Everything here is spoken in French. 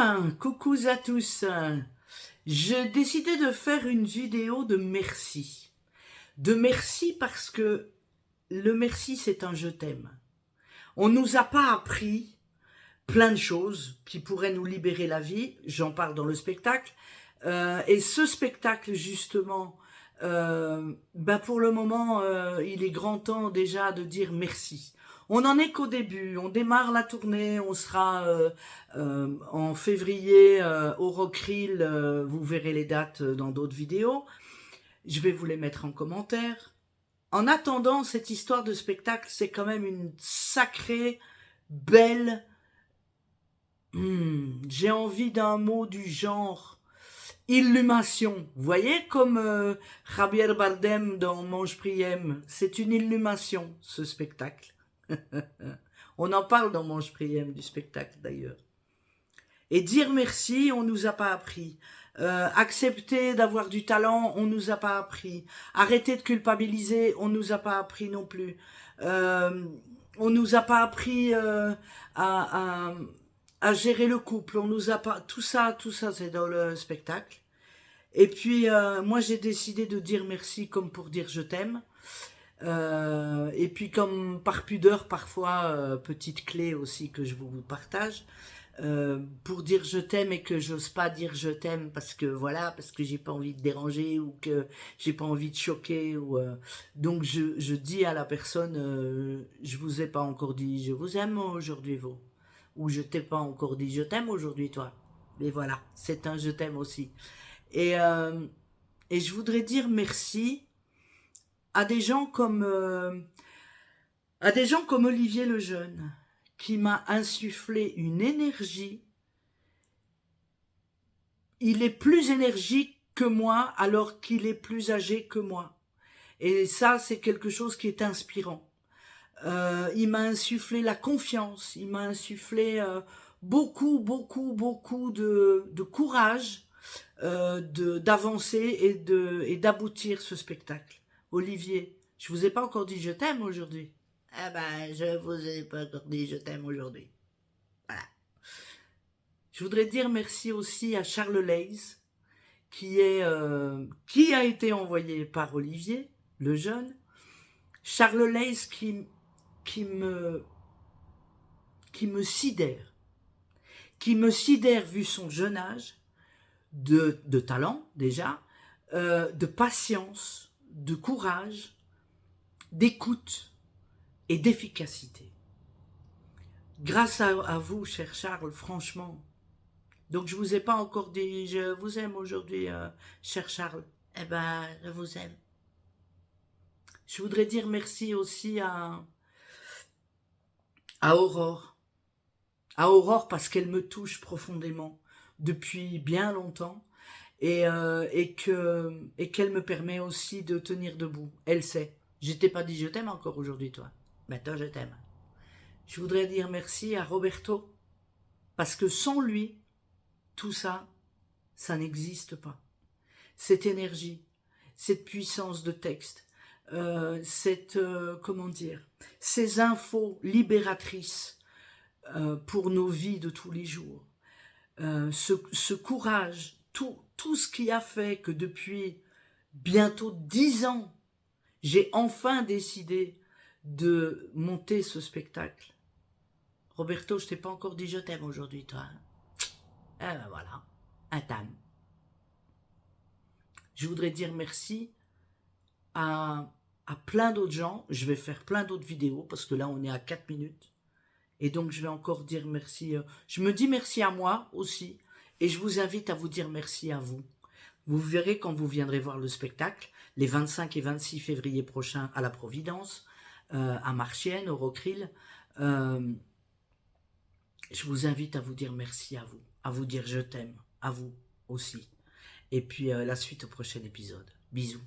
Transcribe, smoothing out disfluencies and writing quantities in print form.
Bien, coucou à tous. J'ai décidé de faire une vidéo de merci. De merci parce que le merci, c'est un je t'aime. On nous a pas appris plein de choses qui pourraient nous libérer la vie. J'en parle dans le spectacle. Et ce spectacle, justement, pour le moment, il est grand temps déjà de dire merci. On n'en est qu'au début, on démarre la tournée, on sera en février au Rockrill, vous verrez les dates dans d'autres vidéos, je vais vous les mettre en commentaire. En attendant, cette histoire de spectacle, c'est quand même une sacrée, belle... j'ai envie d'un mot du genre... illumation. Vous voyez comme Javier Bardem dans Mange Priem, c'est une illumation, ce spectacle. On en parle dans Mange Priem du spectacle d'ailleurs. Et dire merci, on nous a pas appris. Accepter d'avoir du talent, on nous a pas appris. Arrêter de culpabiliser, on nous a pas appris non plus. On nous a pas appris à gérer le couple. On nous a pas tout ça c'est dans le spectacle. Et puis moi j'ai décidé de dire merci comme pour dire je t'aime. Et puis comme par pudeur parfois, petite clé aussi que je vous partage, pour dire je t'aime et que j'ose pas dire je t'aime parce que voilà, parce que j'ai pas envie de déranger ou que j'ai pas envie de choquer ou donc je dis à la personne je vous ai pas encore dit je vous aime aujourd'hui vous, ou je t'ai pas encore dit je t'aime aujourd'hui toi, mais voilà, c'est un je t'aime aussi. Et je voudrais dire merci à des gens comme Olivier Lejeune, qui m'a insufflé une énergie. Il est plus énergique que moi alors qu'il est plus âgé que moi. Et ça, c'est quelque chose qui est inspirant. Il m'a insufflé la confiance, il m'a insufflé beaucoup de courage d'avancer et d'aboutir ce spectacle. Olivier, je vous ai pas encore dit je t'aime aujourd'hui. Ah ben, je vous ai pas encore dit je t'aime aujourd'hui. Voilà. Je voudrais dire merci aussi à Charles Leys, qui a été envoyé par Olivier, le jeune. Charles Leys qui me sidère. Qui me sidère vu son jeune âge, de talent déjà, de patience, de courage, d'écoute et d'efficacité. Grâce à vous, cher Charles, franchement. Donc je vous ai pas encore dit je vous aime aujourd'hui, cher Charles. Eh ben, je vous aime. Je voudrais dire merci aussi à Aurore. À Aurore parce qu'elle me touche profondément depuis bien longtemps et qu'elle me permet aussi de tenir debout. Elle sait. Je t'ai pas dit je t'aime encore aujourd'hui, toi. Maintenant, je t'aime. Je voudrais dire merci à Roberto parce que sans lui, tout ça, ça n'existe pas. Cette énergie, cette puissance de texte, comment dire, ces infos libératrices pour nos vies de tous les jours, ce courage, tout ce qui a fait que depuis bientôt 10 ans, j'ai enfin décidé de monter ce spectacle. Roberto, je t'ai pas encore dit je t'aime aujourd'hui, toi. Eh ben voilà, un tam. Je voudrais dire merci à plein d'autres gens. Je vais faire plein d'autres vidéos parce que là, on est à 4 minutes. Et donc, je vais encore dire merci. Je me dis merci à moi aussi. Et je vous invite à vous dire merci à vous. Vous verrez quand vous viendrez voir le spectacle, les 25 et 26 février prochains à la Providence, à Marchienne, au Rockrill. Je vous invite à vous dire merci à vous dire je t'aime, à vous aussi. Et puis la suite au prochain épisode. Bisous.